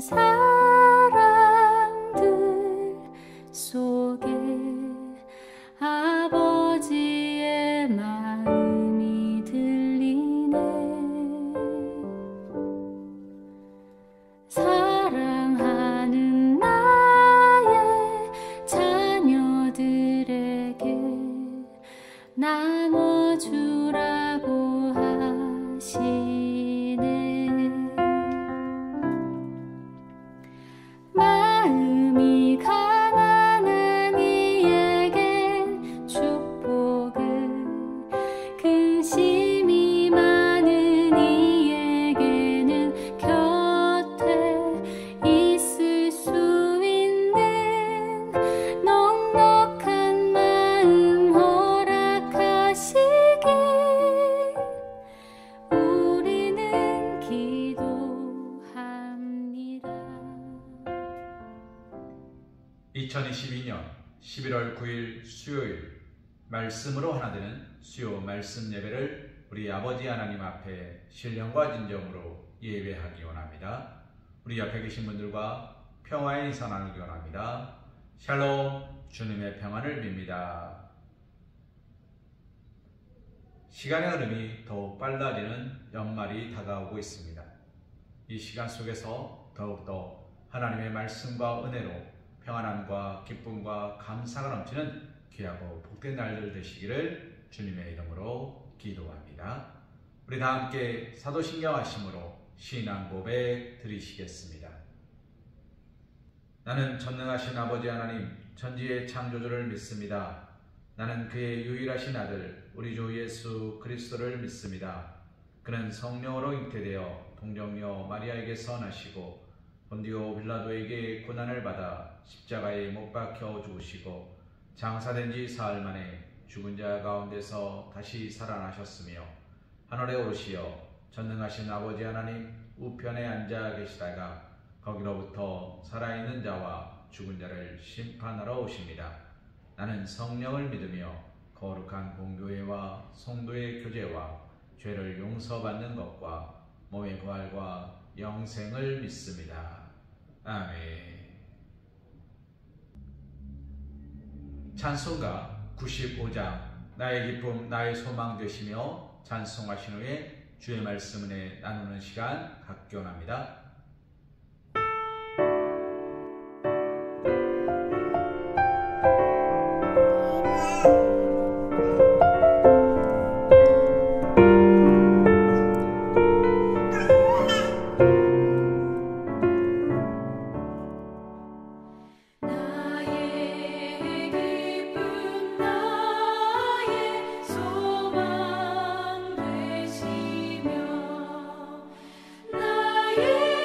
사랑들 속에 아버지의 마음이 들리네. 사랑하는 나의 자녀들에게 나눠주라고 하시네. 마음이 가난한 이에겐 축복을, 근심이 많은 이에게는 곁에 있을 수 있는 넉넉한 마음 허락하시길 우리는 기도합니다. 2022년 11월 9일 수요일, 말씀으로 하나 되는 수요 말씀 예배를 우리 아버지 하나님 앞에 신령과 진정으로 예배하기 원합니다. 우리 옆에 계신 분들과 평화의 인사 나누기 원합니다. 샬롬, 주님의 평안을 빕니다. 시간의 흐름이 더욱 빨라지는 연말이 다가오고 있습니다. 이 시간 속에서 더욱더 하나님의 말씀과 은혜로 평안함과 기쁨과 감사가 넘치는 귀하고 복된 날들 되시기를 주님의 이름으로 기도합니다. 우리 다 함께 사도신경 하심으로 신앙 고백 드리시겠습니다. 나는 전능하신 아버지 하나님 천지의 창조주를 믿습니다. 나는 그의 유일하신 아들 우리 주 예수 그리스도를 믿습니다. 그는 성령으로 잉태되어 동정녀 마리아에게서 나시고 본디오 빌라도에게 고난을 받아 십자가에 못 박혀 죽으시고 장사된 지 사흘 만에 죽은 자 가운데서 다시 살아나셨으며 하늘에 오르시어 전능하신 아버지 하나님 우편에 앉아 계시다가 거기로부터 살아있는 자와 죽은 자를 심판하러 오십니다. 나는 성령을 믿으며 거룩한 공교회와 성도의 교제와 죄를 용서받는 것과 몸의 부활과 영생을 믿습니다. 아멘. 찬송가 95장 나의 기쁨 나의 소망 되시며 찬송하신 후에 주의 말씀 은혜 나누는 시간 갖기 원합니다. 나의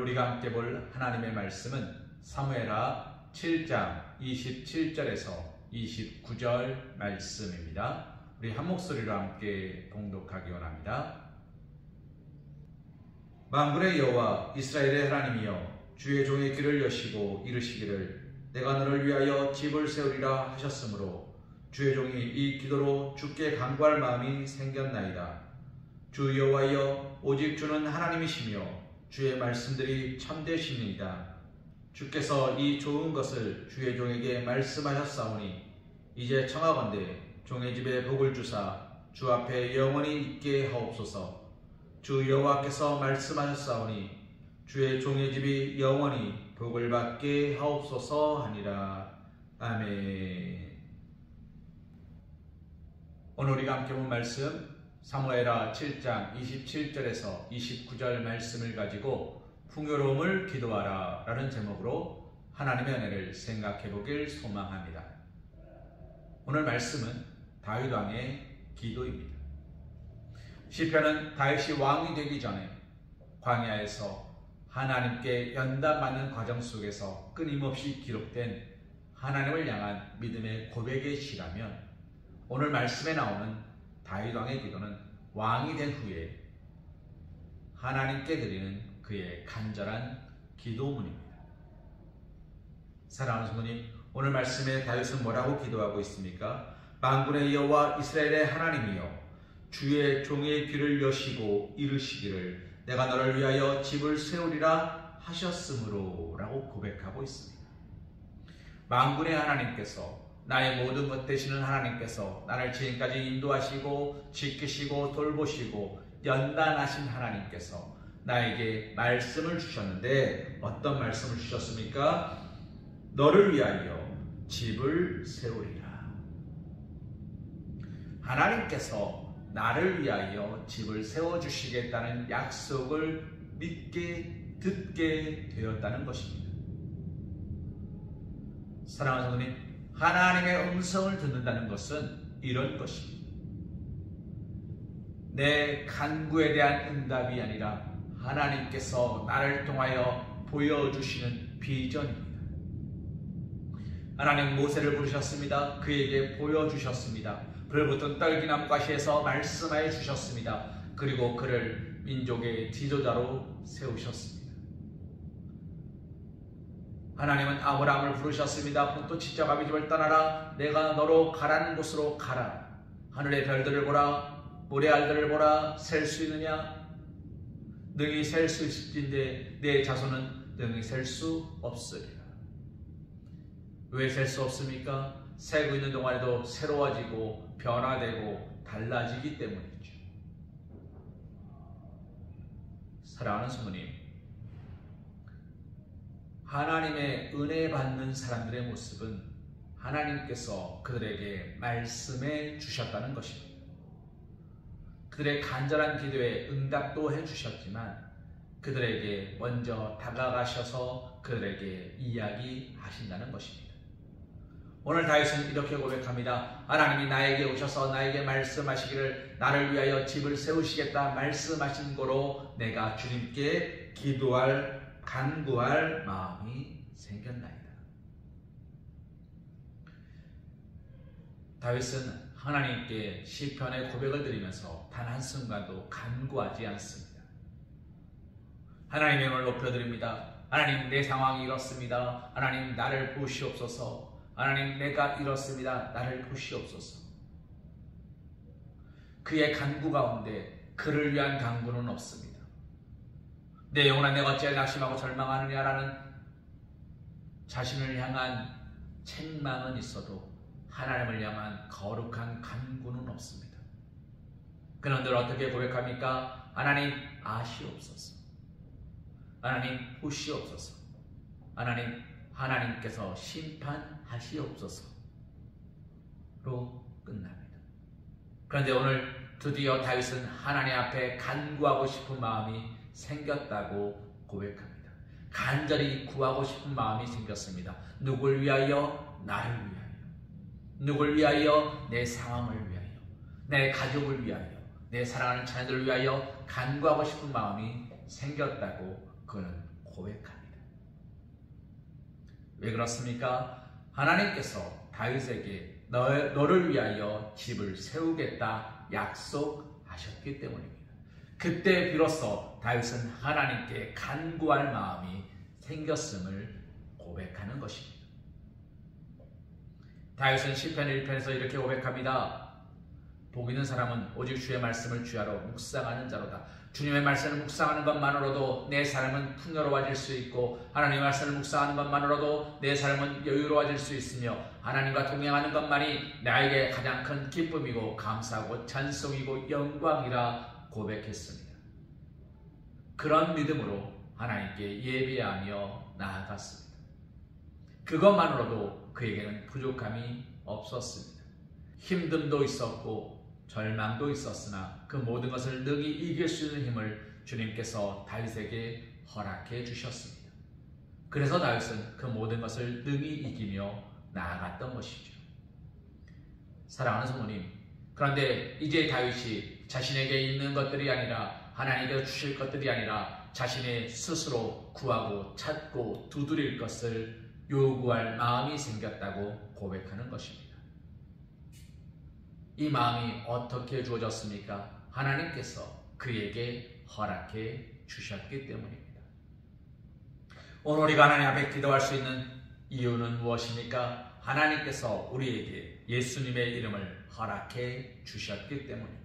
우리가 함께 볼 하나님의 말씀은 사무엘하 7장 27절에서 29절 말씀입니다. 우리 한 목소리로 함께 봉독하기 원합니다. 만군의 여호와 이스라엘의 하나님이여, 주의 종의 귀를 여시고 이르시기를 내가 너를 위하여 집을 세우리라 하셨으므로 주의 종이 이 기도로 주께 간구할 마음이 생겼나이다. 주 여호와여, 오직 주는 하나님이시며 주의 말씀들이 참되시니이다. 주께서 이 좋은 것을 주의 종에게 말씀하셨사오니 이제 청하건대 종의 집에 복을 주사 주 앞에 영원히 있게 하옵소서. 주 여호와께서 말씀하셨사오니 주의 종의 집이 영원히 복을 받게 하옵소서 하니라. 아멘. 오늘 우리가 함께 본 말씀 사무엘하 7장 27절에서 29절 말씀을 가지고 풍요로움을 기도하라 라는 제목으로 하나님의 은혜를 생각해 보길 소망합니다. 오늘 말씀은 다윗 왕의 기도입니다. 시편은 다윗이 왕이 되기 전에 광야에서 하나님께 연단받는 과정 속에서 끊임없이 기록된 하나님을 향한 믿음의 고백의 시라면, 오늘 말씀에 나오는 다윗 왕의 기도는 왕이 된 후에 하나님께 드리는 그의 간절한 기도문입니다. 사랑하는 성도님, 오늘 말씀에 다윗은 뭐라고 기도하고 있습니까? 만군의 여호와 이스라엘의 하나님이여, 주의 종의 귀를 여시고 이르시기를 내가 너를 위하여 집을 세우리라 하셨으므로 라고 고백하고 있습니다. 만군의 하나님께서, 나의 모든 것 되시는 하나님께서 나를 지금까지 인도하시고 지키시고 돌보시고 연단하신 하나님께서 나에게 말씀을 주셨는데 어떤 말씀을 주셨습니까? 너를 위하여 집을 세우리라. 하나님께서 나를 위하여 집을 세워주시겠다는 약속을 믿게 듣게 되었다는 것입니다. 사랑하는 성도님, 하나님의 음성을 듣는다는 것은 이런 것입니다. 내 간구에 대한 응답이 아니라 하나님께서 나를 통하여 보여주시는 비전입니다. 하나님 모세를 부르셨습니다. 그에게 보여주셨습니다. 불붙은 떨기나무 가시에서 말씀하여 주셨습니다. 그리고 그를 민족의 지도자로 세우셨습니다. 하나님은 아브라함을 부르셨습니다. 본토 친척 아비집을 떠나라. 내가 너로 가라는 곳으로 가라. 하늘의 별들을 보라. 모래알들을 보라. 셀 수 있느냐? 능히 셀 수 있을진데 내 자손은 능히 셀 수 없으리라. 왜 셀 수 없습니까? 세고 있는 동안에도 새로워지고 변화되고 달라지기 때문이죠. 사랑하는 성도님, 하나님의 은혜 받는 사람들의 모습은 하나님께서 그들에게 말씀해 주셨다는 것입니다. 그들의 간절한 기도에 응답도 해주셨지만 그들에게 먼저 다가가셔서 그들에게 이야기하신다는 것입니다. 오늘 다윗은 이렇게 고백합니다. 하나님이 나에게 오셔서 나에게 말씀하시기를 나를 위하여 집을 세우시겠다 말씀하신 거로 내가 주님께 기도할 간구할 마음이 생겼나이다. 다윗은 하나님께 시편의 고백을 드리면서 단 한순간도 간구하지 않습니다. 하나님의 이름을 높여드립니다. 하나님, 내 상황이 이렇습니다. 하나님, 나를 보시옵소서. 하나님, 내가 이렇습니다. 나를 보시옵소서. 그의 간구 가운데 그를 위한 간구는 없습니다. 내 영혼아, 내가 어찌하여 낙심하고 절망하느냐라는 자신을 향한 책망은 있어도 하나님을 향한 거룩한 간구는 없습니다. 그는 늘 어떻게 고백합니까? 하나님, 아시옵소서. 하나님, 보시옵소서. 하나님, 하나님께서 심판하시옵소서로 끝납니다. 그런데 오늘 드디어 다윗은 하나님 앞에 간구하고 싶은 마음이 생겼다고 고백합니다. 간절히 구하고 싶은 마음이 생겼습니다. 누굴 위하여? 나를 위하여. 누굴 위하여? 내 상황을 위하여. 내 가족을 위하여. 내 사랑하는 자녀들을 위하여 간구하고 싶은 마음이 생겼다고 그는 고백합니다. 왜 그렇습니까? 하나님께서 다윗에게 너를 위하여 집을 세우겠다 약속하셨기 때문입니다. 그때 비로소 다윗은 하나님께 간구할 마음이 생겼음을 고백하는 것입니다. 다윗은 시편 1편에서 이렇게 고백합니다. 복 있는 사람은 오직 주의 말씀을 주야로 묵상하는 자로다. 주님의 말씀을 묵상하는 것만으로도 내 삶은 풍요로워질 수 있고, 하나님의 말씀을 묵상하는 것만으로도 내 삶은 여유로워질 수 있으며, 하나님과 동행하는 것만이 나에게 가장 큰 기쁨이고 감사하고 찬송이고 영광이라 고백했습니다. 그런 믿음으로 하나님께 예배하며 나아갔습니다. 그것만으로도 그에게는 부족함이 없었습니다. 힘듦도 있었고 절망도 있었으나 그 모든 것을 능히 이길 수 있는 힘을 주님께서 다윗에게 허락해 주셨습니다. 그래서 다윗은 그 모든 것을 능히 이기며 나아갔던 것이죠. 사랑하는 성도님, 그런데 이제 다윗이 자신에게 있는 것들이 아니라 하나님께서 주실 것들이 아니라 자신의 스스로 구하고 찾고 두드릴 것을 요구할 마음이 생겼다고 고백하는 것입니다. 이 마음이 어떻게 주어졌습니까? 하나님께서 그에게 허락해 주셨기 때문입니다. 오늘 우리가 하나님 앞에 기도할 수 있는 이유는 무엇입니까? 하나님께서 우리에게 예수님의 이름을 허락해 주셨기 때문입니다.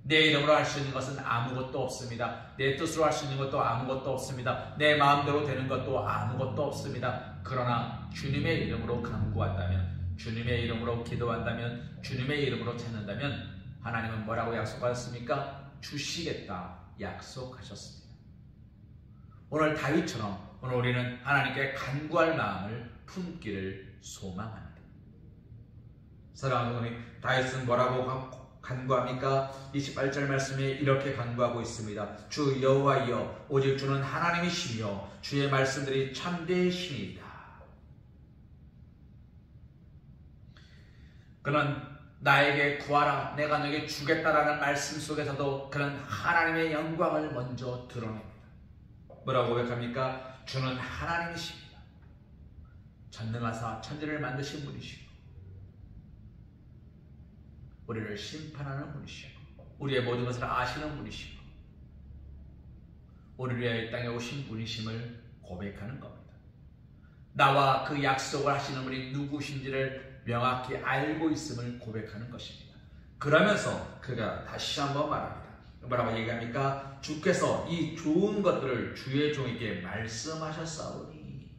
내 이름으로 할 수 있는 것은 아무것도 없습니다. 내 뜻으로 할 수 있는 것도 아무것도 없습니다. 내 마음대로 되는 것도 아무것도 없습니다. 그러나 주님의 이름으로 간구한다면, 주님의 이름으로 기도한다면, 주님의 이름으로 찾는다면 하나님은 뭐라고 약속하셨습니까? 주시겠다 약속하셨습니다. 오늘 다윗처럼 오늘 우리는 하나님께 간구할 마음을 품기를 소망합니다. 사랑하는 어머니, 다윗은 뭐라고 간구합니까? 28절 말씀에 이렇게 간구하고 있습니다. 주 여호와여, 오직 주는 하나님이시며 주의 말씀들이 참되시니이다. 그는 나에게 구하라, 내가 너에게 주겠다라는 말씀 속에서도 그는 하나님의 영광을 먼저 드러냅니다. 뭐라고 고백합니까? 주는 하나님이십니다. 전능하사 천지를 만드신 분이시고 우리를 심판하는 분이시고 우리의 모든 것을 아시는 분이시고 우리를 위하여 이 땅에 오신 분이심을 고백하는 겁니다. 나와 그 약속을 하시는 분이 누구신지를 명확히 알고 있음을 고백하는 것입니다. 그러면서 그가 다시 한번 말합니다. 뭐라고 얘기합니까? 주께서 이 좋은 것들을 주의 종에게 말씀하셨사오니,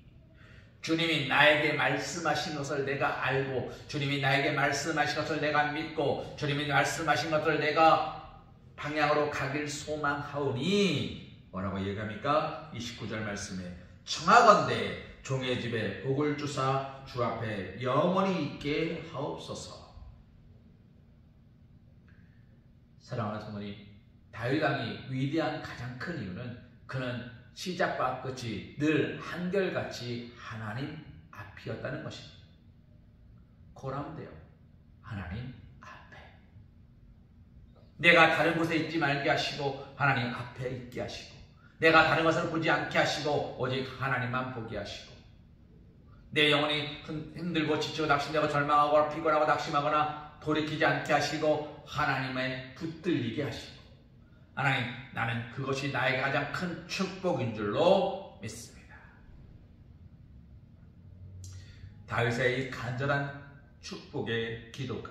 주님이 나에게 말씀하신 것을 내가 알고, 주님이 나에게 말씀하신 것을 내가 믿고, 주님이 말씀하신 것을 내가 방향으로 가길 소망하오니, 뭐라고 얘기합니까? 29절 말씀에 청하건대 종의 집에 복을 주사 주 앞에 영원히 있게 하옵소서. 사랑하는 성도님, 다윗 왕이 위대한 가장 큰 이유는 그는 시작과 끝이 늘 한결같이 하나님 앞이었다는 것입니다. 고람되어 하나님 앞에, 내가 다른 곳에 있지 말게 하시고 하나님 앞에 있게 하시고, 내가 다른 것을 보지 않게 하시고 오직 하나님만 보게 하시고, 내 영혼이 힘들고 지치고 낙심되고 절망하고 피곤하고 낙심하거나 돌이키지 않게 하시고 하나님의 붙들리게 하시고, 하나님, 나는 그것이 나에게 가장 큰 축복인 줄로 믿습니다. 다윗의 이 간절한 축복의 기도가,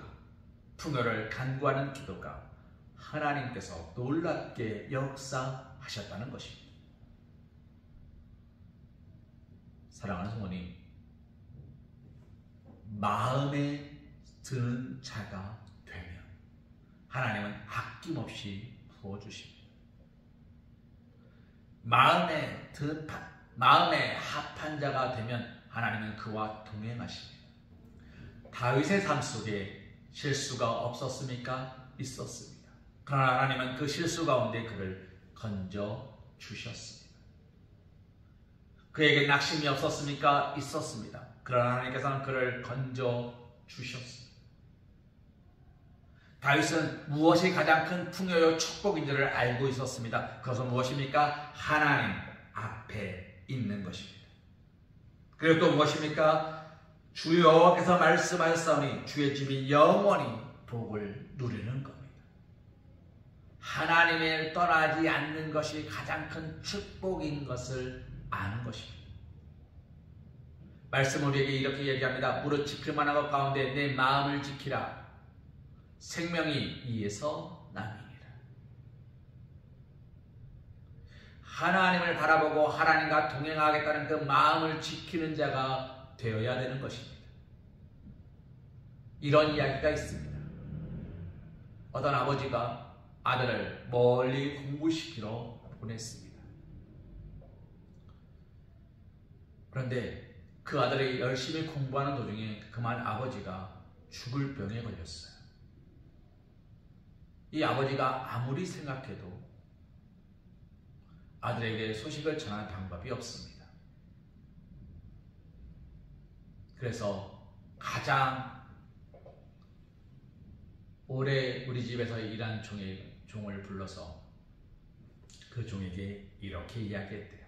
풍요를 간구하는 기도가 하나님께서 놀랍게 역사하셨다는 것입니다. 사랑하는 성도님, 마음에 드는 자가 되면 하나님은 아낌없이 부어주십니다. 마음에 합한 자가 되면 하나님은 그와 동행하십니다. 다윗의 삶 속에 실수가 없었습니까? 있었습니다. 그러나 하나님은 그 실수 가운데 그를 건져 주셨습니다. 그에게 낙심이 없었습니까? 있었습니다. 그러나 하나님께서는 그를 건져 주셨습니다. 다윗은 무엇이 가장 큰 풍요요 축복인지를 알고 있었습니다. 그것은 무엇입니까? 하나님 앞에 있는 것입니다. 그리고 또 무엇입니까? 주 여호와께서 말씀하셨사오니 주의 집이 영원히 복을 누리는 겁니다. 하나님을 떠나지 않는 것이 가장 큰 축복인 것을 아는 것입니다. 말씀 우리에게 이렇게 얘기합니다. 무릇 지킬 만한 것 가운데 내 마음을 지키라. 생명이 이에서 남이니라. 하나님을 바라보고 하나님과 동행하겠다는 그 마음을 지키는 자가 되어야 되는 것입니다. 이런 이야기가 있습니다. 어떤 아버지가 아들을 멀리 공부시키러 보냈습니다. 그런데 그 아들이 열심히 공부하는 도중에 그만 아버지가 죽을 병에 걸렸어요. 이 아버지가 아무리 생각해도 아들에게 소식을 전할 방법이 없습니다. 그래서 가장 오래 우리 집에서 일한 종을 불러서 그 종에게 이렇게 이야기했대요.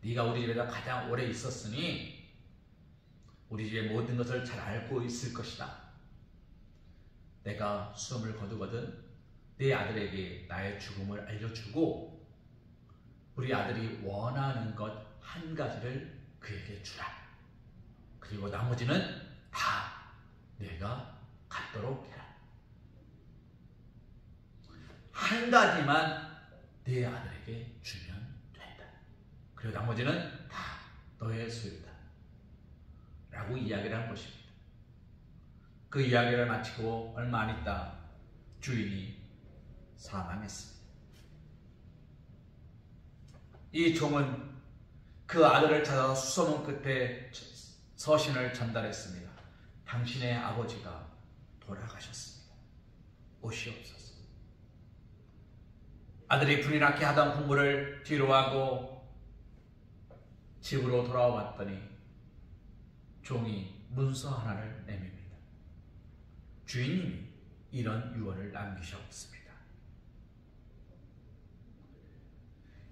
네가 우리 집에서 가장 오래 있었으니 우리 집의 모든 것을 잘 알고 있을 것이다. 내가 수험을 거두거든 내 아들에게 나의 죽음을 알려주고 우리 아들이 원하는 것 한 가지를 그에게 주라. 그리고 나머지는 다 내가 갖도록 해라. 한 가지만 내 아들에게 주면 된다. 그리고 나머지는 다 너의 소유다. 라고 이야기를 한 것입니다. 그 이야기를 마치고 얼마 안 있다 주인이 사망했습니다. 이 종은 그 아들을 찾아 수소문 끝에 서신을 전달했습니다. 당신의 아버지가 돌아가셨습니다. 오시옵소서. 아들이 불이 나게 하던 공부를 뒤로 하고 집으로 돌아와 봤더니 종이 문서 하나를 내밉니다. 주인님이 이런 유언을 남기셨습니다.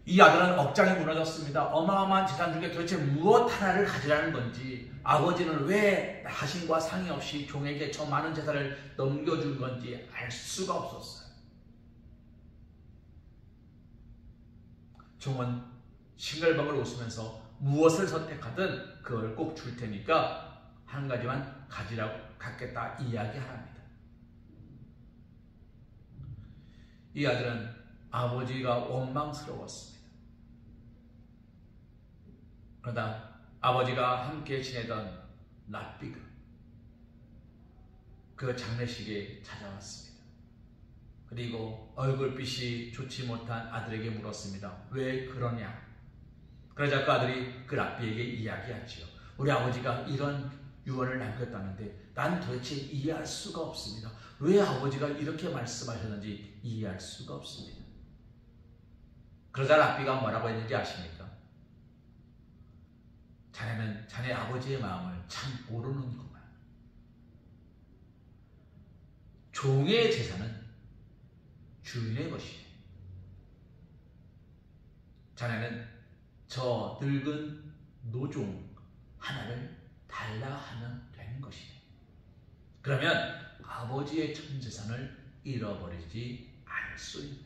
이 아들은 억장이 무너졌습니다. 어마어마한 재산 중에 도대체 무엇 하나를 가지라는 건지, 아버지는 왜 하신과 상의 없이 종에게 저 많은 재산을 넘겨준 건지 알 수가 없었어요. 종은 싱글벙글 웃으면서 무엇을 선택하든 그걸 꼭 줄 테니까 한 가지만 가지라고 갖겠다 이야기하랍니다. 이 아들은 아버지가 원망스러웠습니다. 그러다 아버지가 함께 지내던 랍비가 그 장례식에 찾아왔습니다. 그리고 얼굴빛이 좋지 못한 아들에게 물었습니다. 왜 그러냐? 그러자 그 아들이 그 랍비에게 이야기하지요. 우리 아버지가 이런 유언을 남겼다는데 난 도대체 이해할 수가 없습니다. 왜 아버지가 이렇게 말씀하셨는지 이해할 수가 없습니다. 그러자 랍비가 뭐라고 했는지 아십니까? 자네는 자네 아버지의 마음을 참 모르는구만. 종의 재산은 주인의 것이에요. 자네는 저 늙은 노종 하나를 달라 하면 되는 것이에요. 그러면 아버지의 전 재산을 잃어버리지 않을 수 있는.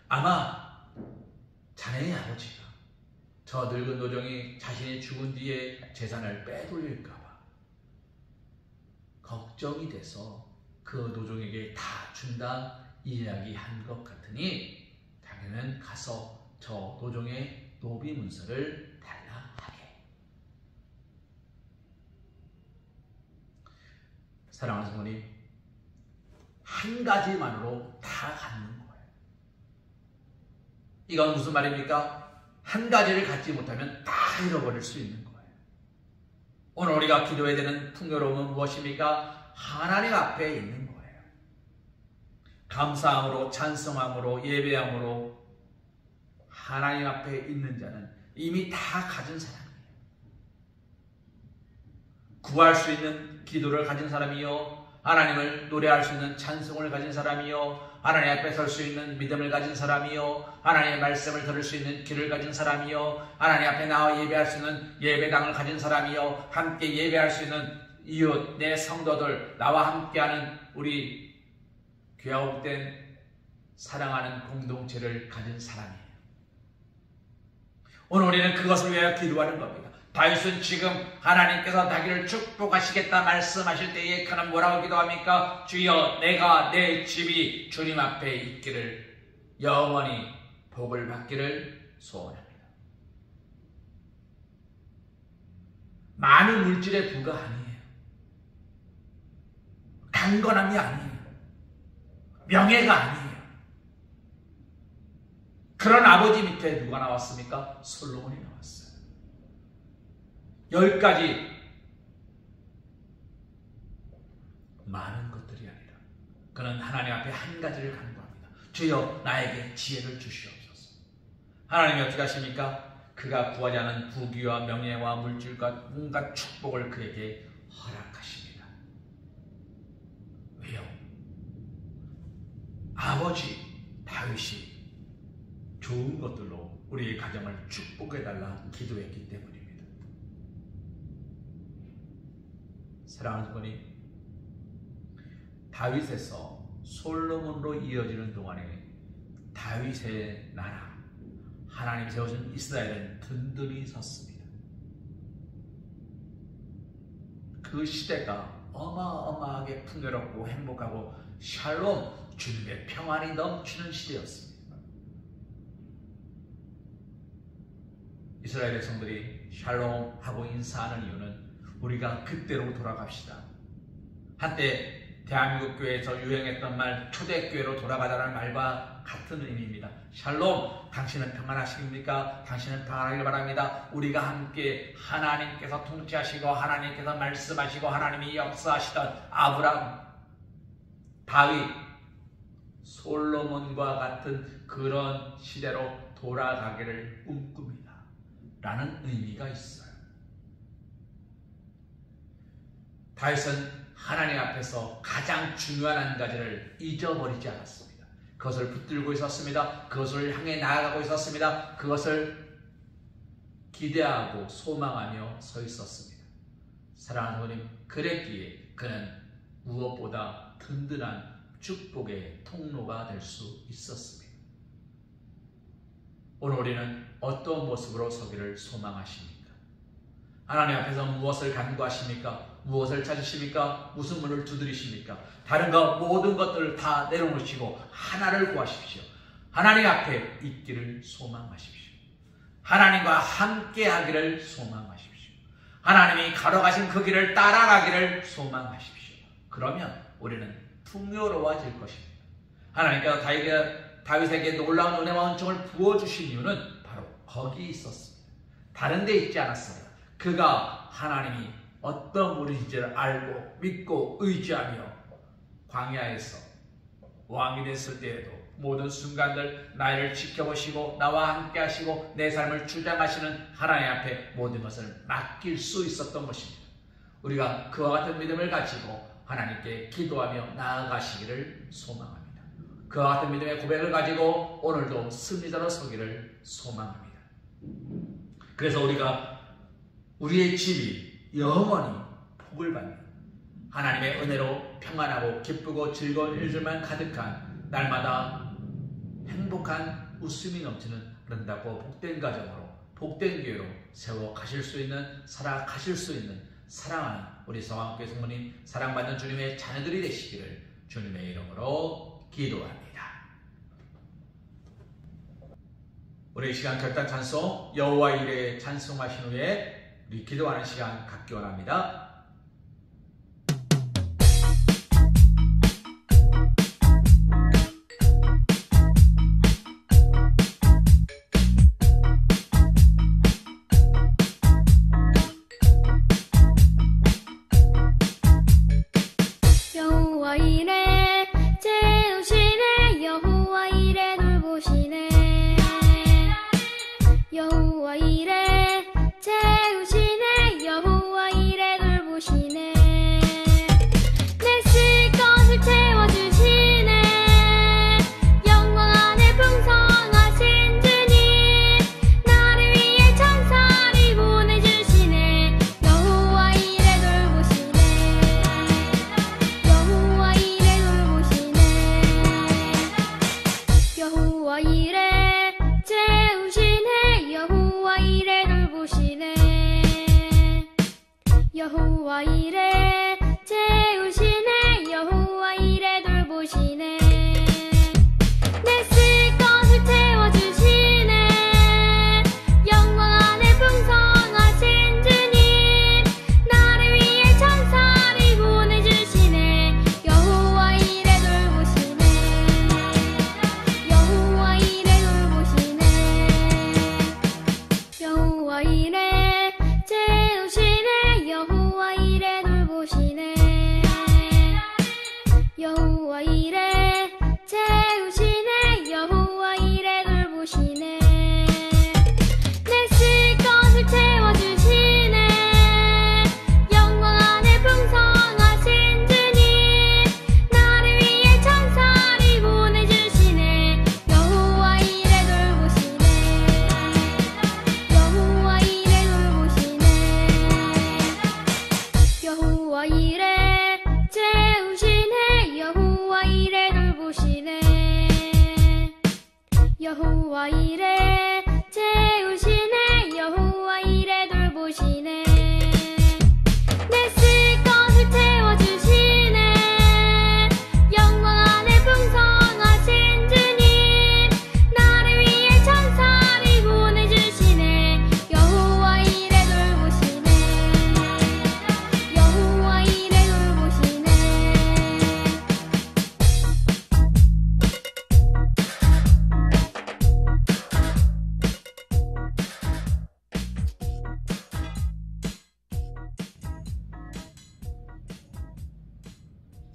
아마 자네의 아버지가 저 늙은 노종이 자신이 죽은 뒤에 재산을 빼돌릴까봐 걱정이 돼서 그 노종에게 다 준다 이야기한 것 같으니 자네는 가서 저 노종의 노비 문서를 달라 하게. 사랑하는 성도님, 한 가지만으로 다 갖는 거예요. 이건 무슨 말입니까? 한 가지를 갖지 못하면 다 잃어버릴 수 있는 거예요. 오늘 우리가 기도해야 되는 풍요로움은 무엇입니까? 하나님 앞에 있는 거예요. 감사함으로, 찬송함으로, 예배함으로 하나님 앞에 있는 자는 이미 다 가진 사람이에요. 구할 수 있는 기도를 가진 사람이요, 하나님을 노래할 수 있는 찬송을 가진 사람이요, 하나님 앞에 설 수 있는 믿음을 가진 사람이요, 하나님의 말씀을 들을 수 있는 귀를 가진 사람이요, 하나님 앞에 나와 예배할 수 있는 예배당을 가진 사람이요, 함께 예배할 수 있는 이웃, 내 성도들, 나와 함께하는 우리 귀하옵된 사랑하는 공동체를 가진 사람이에요. 오늘 우리는 그것을 위하여 기도하는 겁니다. 다윗은 지금 하나님께서 자기를 축복하시겠다 말씀하실 때에 그는 뭐라고 기도합니까? 주여, 내가 내 집이 주님 앞에 있기를, 영원히 복을 받기를 소원합니다. 많은 물질의 부가 아니에요. 강건함이 아니에요. 명예가 아니에요. 그런 아버지 밑에 누가 나왔습니까? 솔로몬이 나왔어요. 10가지 많은 것들이 아니라 그는 하나님 앞에 한 가지를 간구합니다. 주여, 나에게 지혜를 주시옵소서. 하나님이 어떻게 하십니까? 그가 구하지 않은 부귀와 명예와 물질과 온갖 축복을 그에게 허락하십니다. 왜요? 아버지 다윗이 좋은 것들로 우리의 가정을 축복해달라 기도했기 때문입니다. 사랑하는 성도님, 다윗에서 솔로몬으로 이어지는 동안에 다윗의 나라, 하나님 세우신 이스라엘은 든든히 섰습니다. 그 시대가 어마어마하게 풍요롭고 행복하고 샬롬, 주님의 평안이 넘치는 시대였습니다. 이스라엘의 성들이 샬롬 하고 인사하는 이유는 우리가 그때로 돌아갑시다. 한때 대한민국 교회에서 유행했던 말, 초대교회로 돌아가자는 말과 같은 의미입니다. 샬롬, 당신은 평안하십니까? 당신은 평안하길 바랍니다. 우리가 함께 하나님께서 통치하시고 하나님께서 말씀하시고 하나님이 역사하시던 아브라함, 다윗, 솔로몬과 같은 그런 시대로 돌아가기를 꿈꿉니다. 라는 의미가 있어요. 다윗은 하나님 앞에서 가장 중요한 한 가지를 잊어버리지 않았습니다. 그것을 붙들고 있었습니다. 그것을 향해 나아가고 있었습니다. 그것을 기대하고 소망하며 서 있었습니다. 사랑하는 성도님, 그랬기에 그는 무엇보다 든든한 축복의 통로가 될 수 있었습니다. 오늘 우리는 어떤 모습으로 서기를 소망하십니까? 하나님 앞에서 무엇을 간구하십니까? 무엇을 찾으십니까? 무슨 문을 두드리십니까? 다른 것 모든 것들을 다 내려놓으시고 하나를 구하십시오. 하나님 앞에 있기를 소망하십시오. 하나님과 함께 하기를 소망하십시오. 하나님이 걸어가신 그 길을 따라가기를 소망하십시오. 그러면 우리는 풍요로워질 것입니다. 하나님께서 다윗에게 놀라운 은혜와 은총을 부어주신 이유는 바로 거기 있었습니다. 다른 데 있지 않았습니다. 그가 하나님이 어떤 분이신지를 알고 믿고 의지하며 광야에서 왕이 됐을 때에도 모든 순간들 나를 지켜보시고 나와 함께 하시고 내 삶을 주장하시는 하나님 앞에 모든 것을 맡길 수 있었던 것입니다. 우리가 그와 같은 믿음을 가지고 하나님께 기도하며 나아가시기를 소망합니다. 그와 같은 믿음의 고백을 가지고 오늘도 승리자로 서기를 소망합니다. 그래서 우리가 우리의 집이 영원히 복을 받는 하나님의 은혜로 평안하고 기쁘고 즐거운 일들만 가득한 날마다 행복한 웃음이 넘치는 아름답고 복된 가정으로 복된 교회로 세워 가실 수 있는, 살아가실 수 있는 사랑하는 우리 성황교회 성도님, 사랑받는 주님의 자녀들이 되시기를 주님의 이름으로 기도합니다. 우리 시간 결단 찬송 여호와 이레 찬송하신 후에 우리 기도하는 시간 갖기 원합니다. 여호와 이레 재우시네, 여호와 이레 돌보시네, 여호와 이레 재우시네, 여호와 이레 돌보시네. 여호와 이레 채우시네 여호와 이레 돌보시네 내 쓸 것을 채워주시네 영광 안에 풍성하신 주님 나를 위해 천사를 보내주시네 여호와 이레 돌보시네 여호와 이레 돌보시네 여호와 이레 채우시네 여호와 이레 돌보시네 여호와 이레 채우시네 여호와 이레 돌보시네 내 쓸 것을 채워주시네 영광 안에 풍성하신 주님 나를 위해 천사를 보내주시네 여호와 이레 돌보시네 여호와 이레 돌보시네 여호와 이레 채우시네 여호와 이레 돌보시네 여호와 이레 채우시네 여호와 이레 돌보시네 내 쓸 것을 채워주시네 영광 안에 풍성하신 주님 나를 위해 천사를 보내주시네 여호와 이레 돌보시네 여호와 이레 돌보시네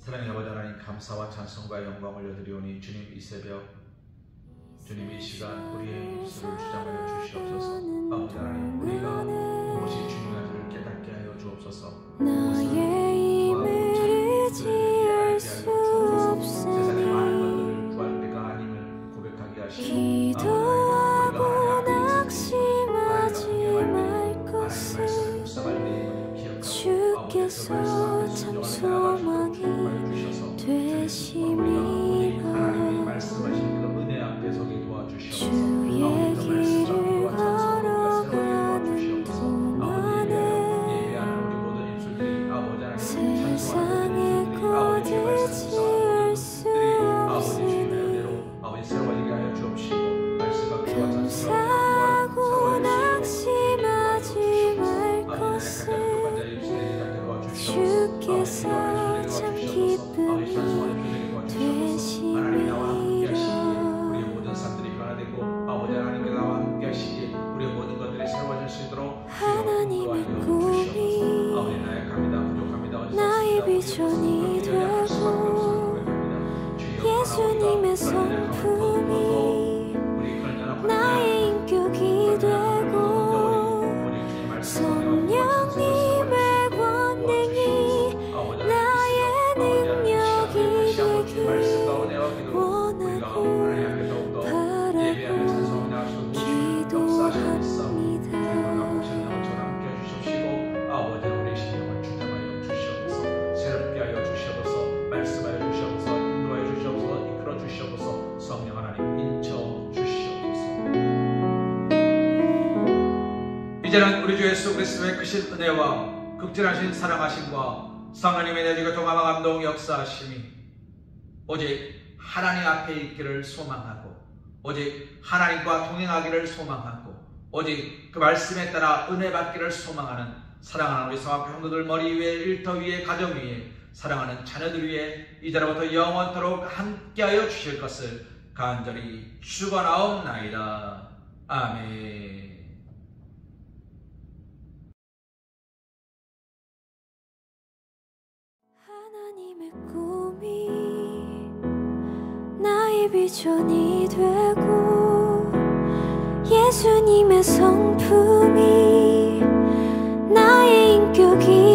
사랑의 아버지 하나님, 감사와 찬송과 영광을 올려드리오니 주님, 이 새벽 주님 이 시간 우리의 입술을 주장하여 주시옵소서. 아버지 하나님, 우리가 무엇이 중요한지를 깨닫게 하여 주옵소서. 나의 입을 의지할 수 없으니 세상의 많은 것들을 구할 우리가 아님을 고백하게 하시고 기도하고 낙심하지 말 것을 주께서 참 소망이 되심이라 주의 길을 걸어가는 동안에 세상에 거듭 지을 수 없으니 감사하고 낙심하지 말 것을 주께서 참 기쁨이 되심이라 우리의 모든 삶들이 변화되고 아버지 하나님께서 나와 함께 하시기에 우리의 모든 것들이 새로워질 수 있도록 하나님의 꿈이 나의 비전이 되고 예수님의 성품이 나의 인격이 되고 성령님의 권능이 나의 능력이 되길 원하고 바라고 기도합니다. 아버지 우리 신령을 주장하여 주시옵소서. 새롭게 하여 주시옵소서. 말씀하여 주시옵소서. 인도하여 주시옵소서. 이끌어 주시옵소서. 성령 하나님 인쳐 주시옵소서. 이제는 우리 주 예수 그리스도의 크신 은혜와 극진하신 사랑하심과 성령님의 내주가 동함과 감동 역사하심이 오직 하나님 앞에 있기를 소망하고 오직 하나님과 동행하기를 소망하고 오직 그 말씀에 따라 은혜 받기를 소망하는 사랑하는 우리 성악교 형제들 머리 위에 일터 위에 가정 위에 사랑하는 자녀들 위에 이제로부터 영원토록 함께하여 주실 것을 간절히 축원하옵나이다. 아멘. 하나님의 꿈이 나의 비전이 되고 예수님의 성품이 나의 인격이